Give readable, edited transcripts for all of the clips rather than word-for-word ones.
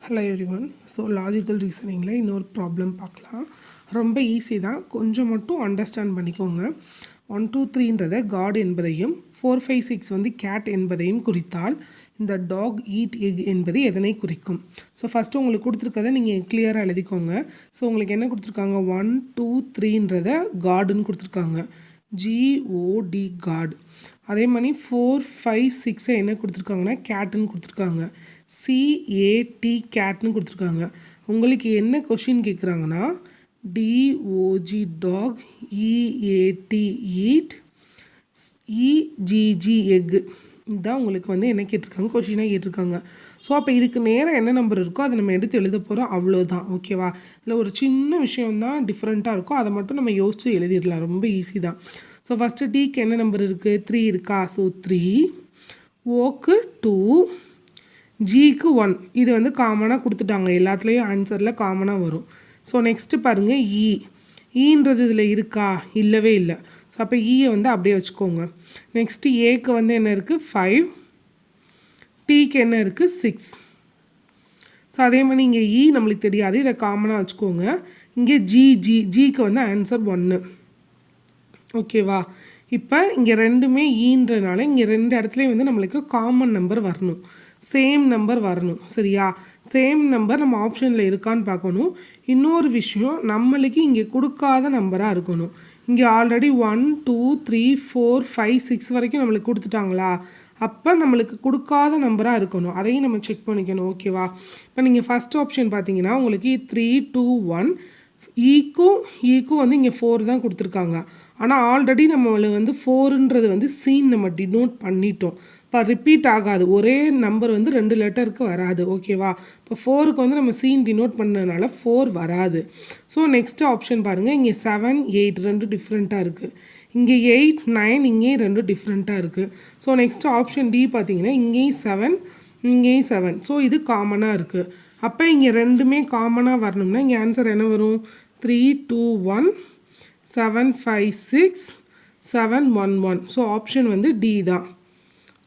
Hello everyone. So logical ரீசனிங்கில் இன்னொரு problem பார்க்கலாம். ரொம்ப ஈஸி தான், கொஞ்சம் மட்டும் அண்டர்ஸ்டாண்ட் பண்ணிக்கோங்க. 1 2 3ன்றதை காட் என்பதையும் 4 5 6 வந்து கேட் என்பதையும் குறித்தால் இந்த டாக் ஈட் எக் என்பது எதனை குறிக்கும்? ஸோ ஃபஸ்ட்டு உங்களுக்கு கொடுத்துருக்கதை நீங்கள் கிளியராக எழுதிக்கோங்க. ஸோ உங்களுக்கு என்ன கொடுத்துருக்காங்க, 1 2 3ன்றதை காடுன்னு கொடுத்துருக்காங்க, GOD காட். அதே மாதிரி 4 5 6 என்ன கொடுத்துருக்காங்கன்னா கேட்டுன்னு கொடுத்துருக்காங்க, CAT கேட்னு கொடுத்துருக்காங்க. உங்களுக்கு என்ன கொஷின் கேட்குறாங்கன்னா DOG dog, EAT eat, EGG egg. இதுதான் உங்களுக்கு வந்து என்ன கேட்டிருக்காங்க, கொஷினாக கேட்டிருக்காங்க. ஸோ அப்போ இதுக்கு நேரம் என்ன நம்பர் இருக்கோ அதை நம்ம எடுத்து எழுத போகிறோம், அவ்வளோதான். ஓகேவா? இதில் ஒரு சின்ன விஷயம்தான் டிஃப்ரெண்ட்டாக இருக்கும், அதை மட்டும் நம்ம யோசித்து எழுதிடலாம், ரொம்ப ஈஸி தான். ஸோ ஃபஸ்ட்டு டிக்கு என்ன நம்பர் இருக்குது, 3 இருக்கா? ஸோ 3, ஓக்கு 2, ஜிக்கு 1. இது வந்து காமனாக கொடுத்துட்டாங்க, எல்லாத்துலேயும் ஆன்சரில் காமனாக வரும். ஸோ நெக்ஸ்ட்டு பாருங்கள், ஈன்றது இதில் இருக்கா? இல்லவே இல்லை. ஸோ அப்போ ஈயை வந்து அப்படியே வச்சுக்கோங்க. நெக்ஸ்ட்டு ஏக்கு வந்து என்ன இருக்குது, 5, டீக்கு என்ன இருக்குது, 6. ஸோ அதே மாதிரி இங்கே நம்மளுக்கு தெரியாது, இதை காமனாக வச்சுக்கோங்க. இங்கே ஜிக்கு வந்து ஆன்சர் 1. ஓகேவா? இப்போ இங்கே ரெண்டுமே ஈன்றனால இங்கே ரெண்டு இடத்துலையும் வந்து நம்மளுக்கு காமன் நம்பர் வரணும், சேம் நம்பர் வரணும். சரியா? சேம் நம்பர் நம்ம ஆப்ஷனில் இருக்கான்னு பார்க்கணும். இன்னொரு விஷயம், நம்மளுக்கு இங்கே கொடுக்காத நம்பராக இருக்கணும். இங்கே ஆல்ரெடி 1 2 3 4 5 6 வரைக்கும் நம்மளுக்கு கொடுத்துட்டாங்களா, அப்போ நம்மளுக்கு கொடுக்காத நம்பராக இருக்கணும், அதையும் நம்ம செக் பண்ணிக்கணும். ஓகேவா? இப்போ நீங்கள் ஃபஸ்ட் ஆப்ஷன் பார்த்தீங்கன்னா உங்களுக்கு 3 2 1, ஈக்கும் வந்து இங்கே 4 தான் கொடுத்துருக்காங்க. ஆனால் ஆல்ரெடி நம்மளுக்கு வந்து 4ன்றது வந்து சீன் நம்ம டினோட் பண்ணிட்டோம். இப்போ ரிப்பீட் ஆகாது, ஒரே நம்பர் வந்து 2 லெட்டருக்கு வராது. ஓகேவா? இப்போ 4க்கு வந்து நம்ம சீன் டினோட் பண்ணதுனால 4 வராது. ஸோ நெக்ஸ்ட் ஆப்ஷன் பாருங்கள், இங்கே 7 8 ரெண்டு டிஃப்ரெண்ட்டாக இருக்குது. இங்கே 8 9 இங்கேயும் ரெண்டு டிஃப்ரெண்ட்டாக இருக்குது. ஸோ நெக்ஸ்ட் ஆப்ஷன் டி பார்த்தீங்கன்னா இங்கேயும் 7 இங்கேயும் 7. ஸோ இது காமனாக இருக்குது. அப்போ இங்கே ரெண்டுமே காமனாக வரணும்னா இங்கே ஆன்சர் என்ன வரும், 3 2 1 7 5 6 7 1 1. ஸோ ஆப்ஷன் வந்து டி தான்.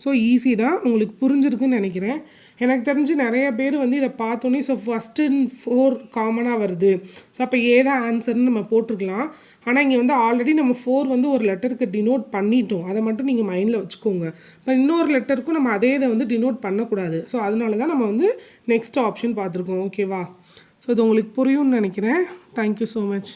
ஸோ ஈஸி தான், உங்களுக்கு புரிஞ்சிருக்குன்னு நினைக்கிறேன். எனக்கு தெரிஞ்சு நிறைய பேர் வந்து இதை பார்த்தோன்னே ஸோ ஃபஸ்ட்டு 4 காமனாக வருது, ஸோ அப்போ ஏதான் ஆன்சர்னு நம்ம போட்டிருக்கலாம். ஆனால் இங்கே வந்து ஆல்ரெடி நம்ம 4 வந்து ஒரு லெட்டருக்கு டினோட் பண்ணிட்டோம், அதை மட்டும் நீங்கள் மைண்டில் வச்சுக்கோங்க. இப்போ இன்னொரு லெட்டருக்கும் நம்ம அதே இதை வந்து டினோட் பண்ணக்கூடாது. ஸோ அதனால தான் நம்ம வந்து நெக்ஸ்ட் ஆப்ஷன் பார்த்துருக்கோம். ஓகேவா? ஸோ இது உங்களுக்கு புரியும்னு நினைக்கிறேன். Thank you so much.